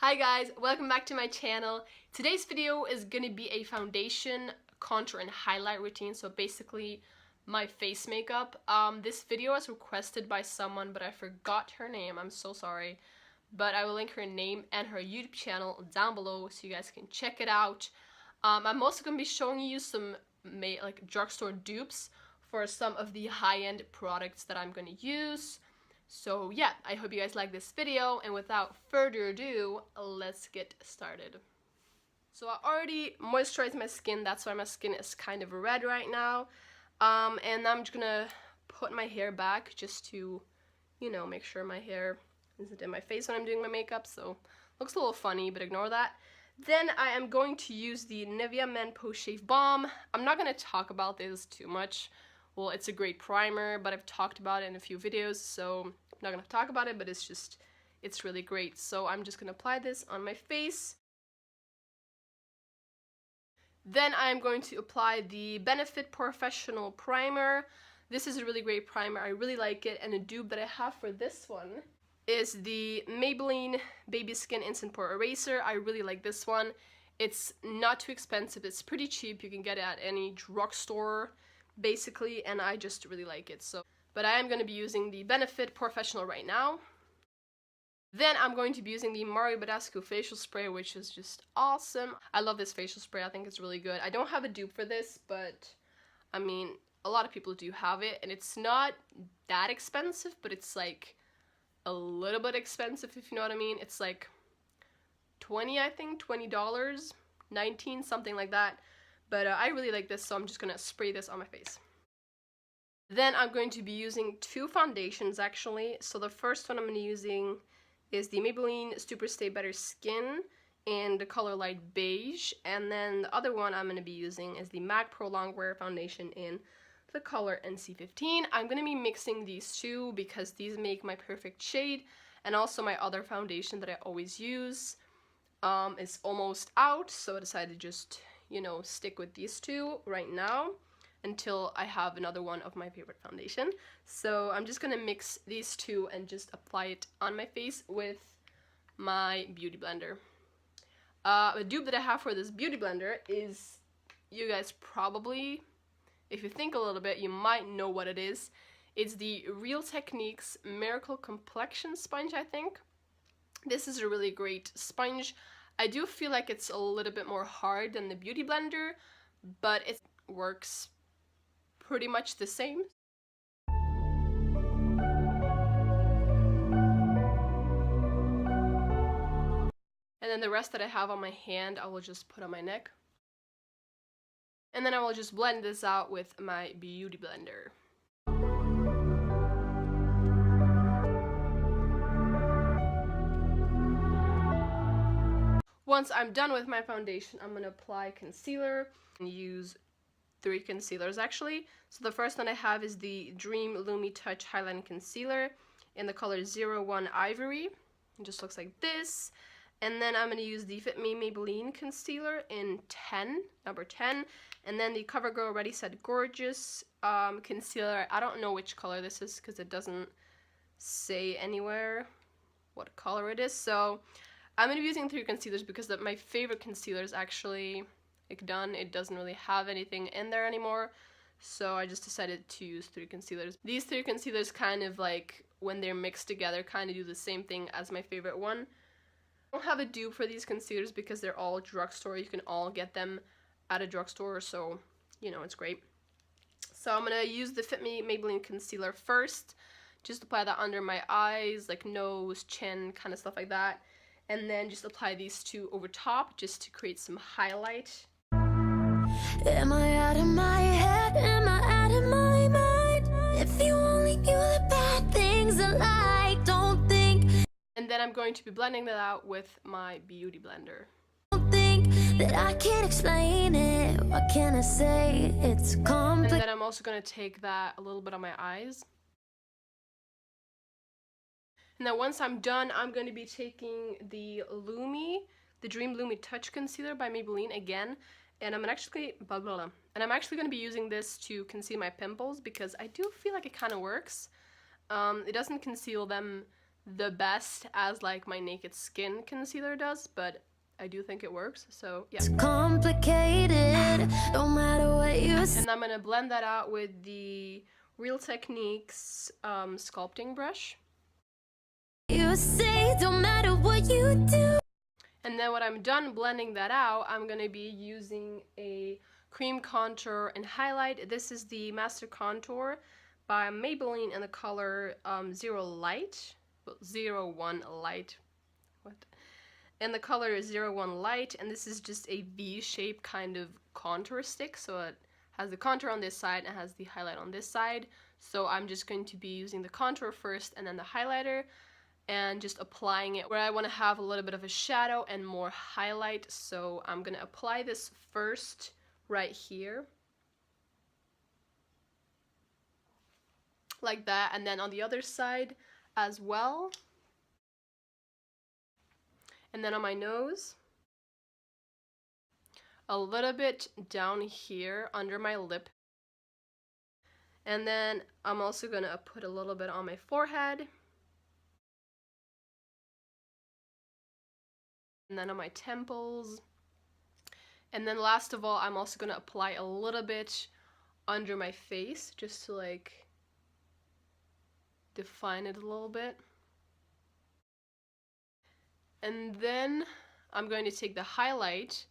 Hi guys, welcome back to my channel. Today's video is gonna be a foundation, contour, and highlight routine, so basically my face makeup. This video was requested by someone, but I forgot her name. I'm so sorry. But I will link her name and her YouTube channel down below so you guys can check it out. I'm also gonna be showing you some drugstore dupes for some of the high-end products that I'm gonna use. So yeah, I hope you guys like this video, and without further ado, let's get started. So I already moisturized my skin, that's why my skin is kind of red right now. And I'm just gonna put my hair back just to, make sure my hair isn't in my face when I'm doing my makeup, so looks a little funny, but ignore that. Then I am going to use the Nivea Men Post Shave Balm. I'm not gonna talk about this too much. Well, it's a great primer, but I've talked about it in a few videos, so I'm not gonna talk about it, but it's really great. So I'm just gonna apply this on my face. Then I'm going to apply the Benefit Professional Primer. This is a really great primer, I really like it, and a dupe that I have for this one is the Maybelline Baby Skin Instant Pore Eraser. I really like this one. It's not too expensive, it's pretty cheap, you can get it at any drugstore basically, and I just really like it. But I am going to be using the Benefit Professional right now. Then I'm going to be using the Mario Badescu facial spray, which is just awesome. I love this facial spray, I think it's really good. I don't have a dupe for this, but I mean, a lot of people do have it, and it's not that expensive, but it's like a little bit expensive, if you know what I mean. It's like $20, I think, $20, 19, something like that. But I really like this, so I'm just gonna spray this on my face. Then I'm going to be using two foundations actually. So the first one I'm gonna be using is the Maybelline Super Stay Better Skin in the color light beige, and then the other one I'm gonna be using is the MAC Pro Longwear Foundation in the color NC15. I'm gonna be mixing these two because these make my perfect shade, and also my other foundation that I always use is almost out, so I decided to just stick with these two right now until I have another one of my favorite foundation. So I'm just gonna mix these two and just apply it on my face with my beauty blender. The dupe that I have for this beauty blender is, you guys probably, if you think a little bit, you might know what it is. It's the Real Techniques Miracle Complexion Sponge, I think. This is a really great sponge. I do feel like it's a little bit more hard than the beauty blender, but it works pretty much the same. And then the rest that I have on my hand, I will just put on my neck. And then I will just blend this out with my beauty blender. Once I'm done with my foundation, I'm going to apply concealer and use 3 concealers actually. So the first one I have is the Dream Lumi Touch Highlighting Concealer in the color 01 Ivory. It just looks like this. And then I'm going to use the Fit Me Maybelline Concealer in number 10. And then the CoverGirl Ready Set Gorgeous Concealer. I don't know which color this is because it doesn't say anywhere what color it is. So I'm going to be using 3 concealers because my favorite concealer is actually done. It doesn't really have anything in there anymore, so I just decided to use 3 concealers. These 3 concealers kind of like, when they're mixed together, kind of do the same thing as my favorite one. I don't have a dupe for these concealers because they're all drugstore. You can all get them at a drugstore, so it's great. So I'm going to use the Fit Me Maybelline Concealer first. Just apply that under my eyes, like nose, chin, kind of stuff like that. And then just apply these two over top just to create some highlight. Am I out of my head? Am I out of my mind? If you only knew the bad things I like, don't think. And then I'm going to be blending that out with my beauty blender. Don't think that I can't explain it. What can I say? It's complex. And then I'm also going to take that a little bit on my eyes. And then once I'm done, I'm going to be taking the Dream Lumi Touch Concealer by Maybelline again, and I'm actually going to be using this to conceal my pimples because I do feel like it kind of works. It doesn't conceal them the best as like my Naked Skin concealer does, but I do think it works, so yeah. It's complicated, no matter what you say. And I'm gonna blend that out with the Real Techniques sculpting brush. You say don't matter what you do. And then when I'm done blending that out, I'm gonna be using a cream contour and highlight. This is the Master Contour by Maybelline in the color 01 Light. What? And the color is 01 Light, and this is just a V-shaped kind of contour stick. So it has the contour on this side and has the highlight on this side. So I'm just going to be using the contour first and then the highlighter, and just applying it where I want to have a little bit of a shadow and more highlight. So I'm gonna apply this first right here, like that, and then on the other side as well, and then on my nose, a little bit down here under my lip, and then I'm also gonna put a little bit on my forehead, and then on my temples, and then last of all, I'm also gonna apply a little bit under my face just to like define it a little bit. And then I'm going to take the highlight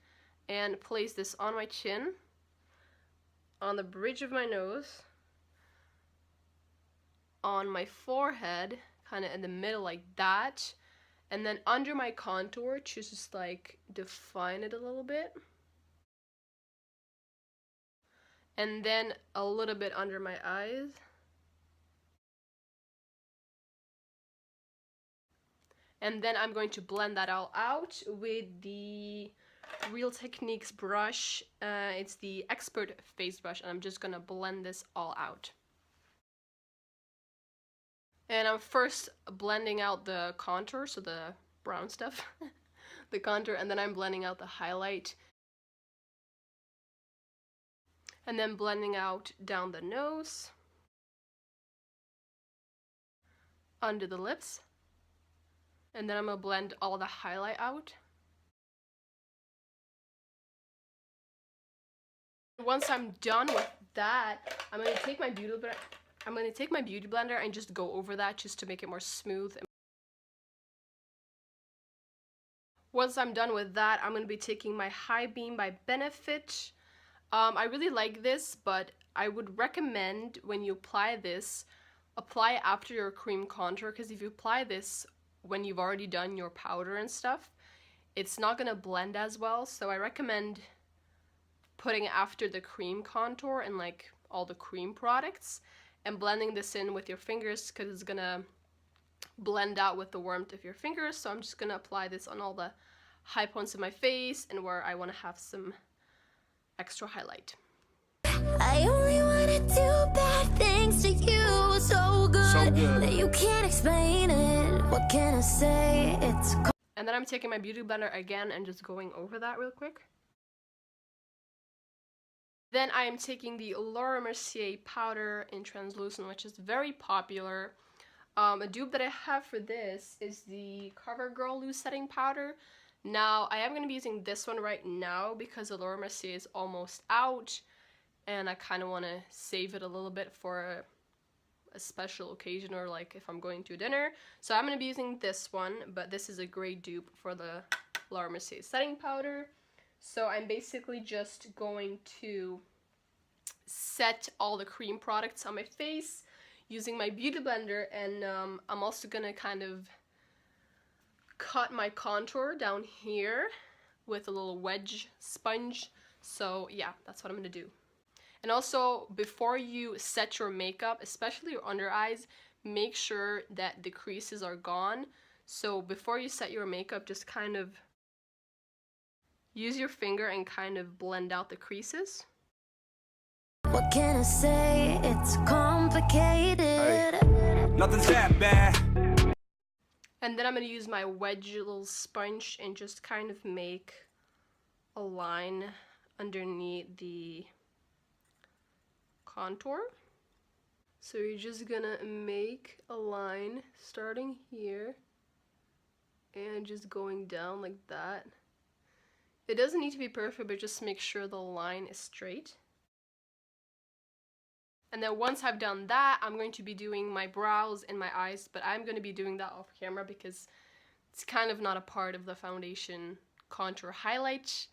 and place this on my chin, on the bridge of my nose, on my forehead, kind of in the middle like that, and then under my contour to just like define it a little bit, and then a little bit under my eyes. And then I'm going to blend that all out with the Real Techniques brush. It's the Expert Face Brush, and I'm just gonna blend this all out. And I'm first blending out the contour, so the brown stuff, the contour, and then I'm blending out the highlight. And then blending out down the nose, under the lips, and then I'm gonna blend all the highlight out. Once I'm done with that, I'm gonna take my beauty blender and just go over that just to make it more smooth. Once I'm done with that, I'm gonna be taking my High Beam by Benefit. I really like this, but I would recommend when you apply this, apply it after your cream contour, because if you apply this when you've already done your powder and stuff, it's not gonna blend as well. So I recommend putting it after the cream contour and like all the cream products, and blending this in with your fingers, because it's gonna blend out with the warmth of your fingers. So I'm just gonna apply this on all the high points of my face and where I want to have some extra highlight. I only wanna do bad things to you, so good that you can't explain it. What can I say? It's and then I'm taking my beauty blender again and just going over that real quick. Then I am taking the Laura Mercier powder in translucent, which is very popular. A dupe that I have for this is the CoverGirl loose setting powder. Now I am going to be using this one right now because the Laura Mercier is almost out, and I kind of want to save it a little bit for a special occasion, or like if I'm going to dinner. So I'm going to be using this one, but this is a great dupe for the Laura Mercier setting powder. So I'm basically just going to set all the cream products on my face using my beauty blender, and I'm also going to kind of cut my contour down here with a little wedge sponge. So yeah, that's what I'm going to do. And also, before you set your makeup, especially your under eyes, make sure that the creases are gone. So before you set your makeup, just kind of use your finger and kind of blend out the creases. what can I say? It's complicated. Hey, nothing's that bad. And then I'm going to use my wedge little sponge and just kind of make a line underneath the contour. So you're just gonna make a line starting here and just going down like that. It doesn't need to be perfect, but just make sure the line is straight. And then once I've done that, I'm going to be doing my brows and my eyes, but I'm going to be doing that off camera because it's kind of not a part of the foundation contour highlight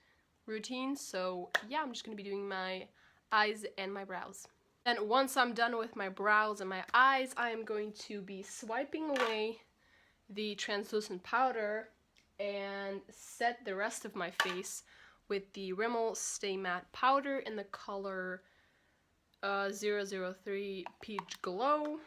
routine. So yeah, I'm just going to be doing my eyes and my brows. And once I'm done with my brows and my eyes, I am going to be swiping away the translucent powder and set the rest of my face with the Rimmel Stay Matte powder in the color 003 Peach Glow.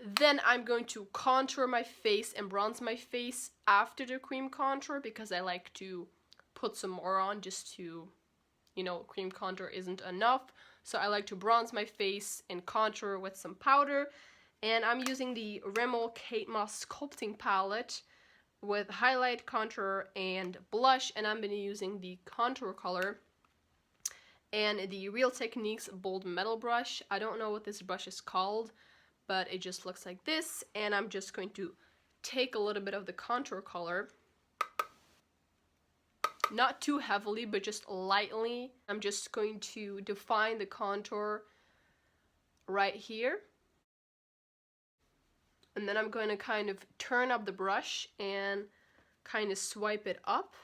Then I'm going to contour my face and bronze my face after the cream contour because I like to put some more on just to, you know, cream contour isn't enough. So I like to bronze my face and contour with some powder. And I'm using the Rimmel Kate Moss Sculpting Palette with highlight, contour, and blush. And I'm going to be using the contour color and the Real Techniques Bold Metal Brush. I don't know what this brush is called, but it just looks like this. And I'm just going to take a little bit of the contour color, not too heavily, but just lightly. I'm just going to define the contour right here. And then I'm going to kind of turn up the brush and kind of swipe it up.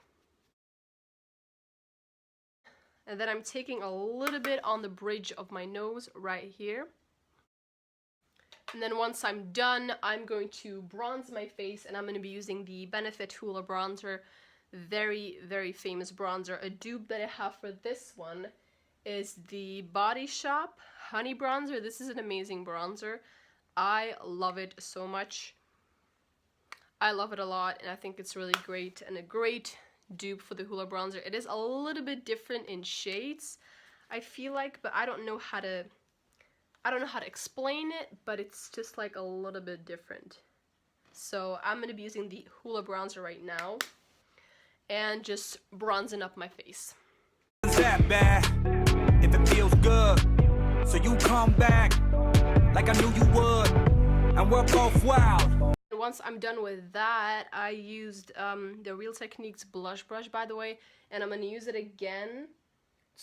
And then I'm taking a little bit on the bridge of my nose right here. And then once I'm done, I'm going to bronze my face, and I'm going to be using the Benefit Hoola bronzer. Very, very famous bronzer. A dupe that I have for this one is the Body Shop Honey Bronzer. This is an amazing bronzer. I love it so much. I love it a lot, and I think it's really great and a great dupe for the Hoola bronzer. It is a little bit different in shades, I feel like, but I don't know how to explain it, but it's just like a little bit different. So I'm going to be using the Hoola bronzer right now and just bronzing up my face. That bad, if it feels good, so you come back like I knew you would, and we're both wild. Once I'm done with that, I used the Real Techniques blush brush, by the way, and I'm going to use it again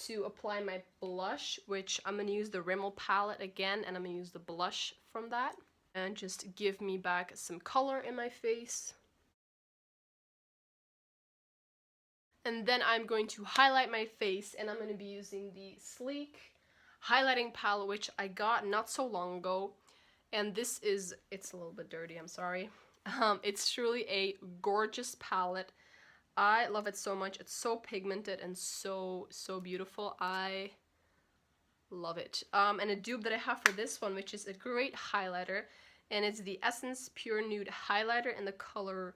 to apply my blush, which I'm going to use the Rimmel palette again, and I'm going to use the blush from that, and just give me back some color in my face. And then I'm going to highlight my face, and I'm going to be using the Sleek highlighting palette, which I got not so long ago. And this is, it's a little bit dirty, I'm sorry. It's truly a gorgeous palette. I love it so much. It's so pigmented and so beautiful. I love it. And a dupe that I have for this one, which is a great highlighter, and it's the Essence Pure Nude highlighter in the color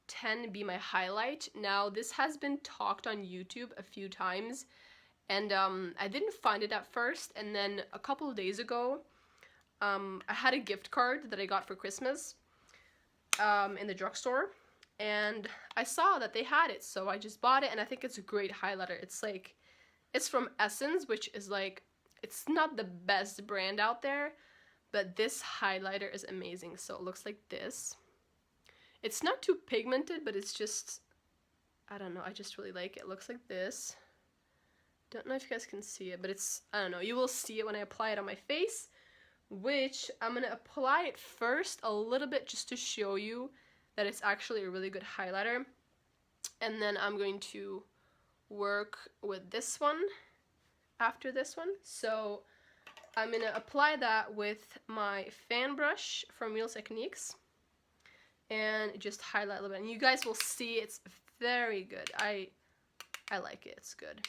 10 Be My Highlight. Now, this has been talked on YouTube a few times, and I didn't find it at first, and then a couple of days ago, I had a gift card that I got for Christmas in the drugstore, and I saw that they had it, so I just bought it, and I think it's a great highlighter. It's from Essence, which is like, it's not the best brand out there, but this highlighter is amazing. So it looks like this. It's not too pigmented, but it's just, I don't know, I just really like it. It looks like this. Don't know if you guys can see it, but it's, I don't know, you will see it when I apply it on my face, which I'm going to apply it first a little bit just to show you that it's actually a really good highlighter. And then I'm going to work with this one after this one. So I'm going to apply that with my fan brush from Real Techniques and just highlight a little bit. And you guys will see it's very good. I like it. It's good.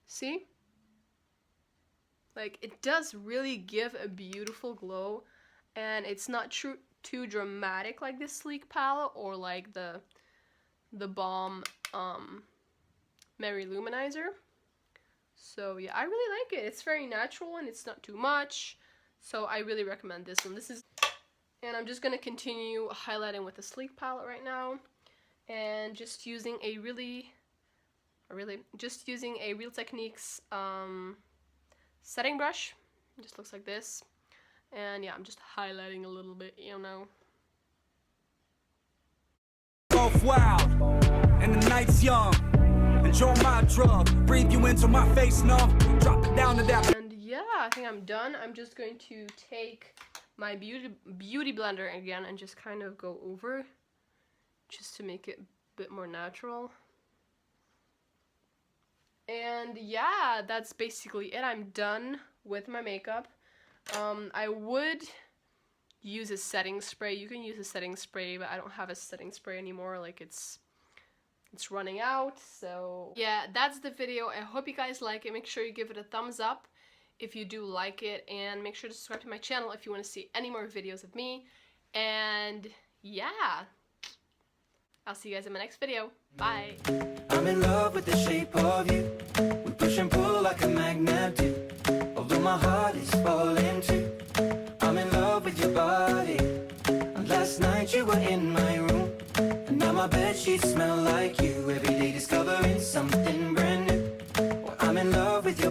See? Like, it does really give a beautiful glow, and it's not too dramatic like this Sleek palette or like the Balm Mary Luminizer. So yeah, I really like it. It's very natural and it's not too much. So I really recommend this one. And I'm just gonna continue highlighting with the Sleek palette right now. and just using a Real Techniques setting brush. It just looks like this. And yeah, I'm just highlighting a little bit, you know. Both wild, and the night's young. Enjoy my drug, breathe you into my face, no. Drop it down to that. And yeah, I think I'm done. I'm just going to take my beauty blender again and just kind of go over, just to make it a bit more natural. And yeah, that's basically it. I'm done with my makeup. I would use a setting spray. You can use a setting spray, but I don't have a setting spray anymore. Like it's running out. So yeah, that's the video. I hope you guys like it. Make sure you give it a thumbs up if you do like it, and make sure to subscribe to my channel if you want to see any more videos of me. And yeah, I'll see you guys in my next video. Bye. I'm in love with the shape of you. We push and pull like a magnet do. Although my heart is falling too. I'm in love with your body. And last night you were in my room. And now my bedsheets smell like you. Every day discover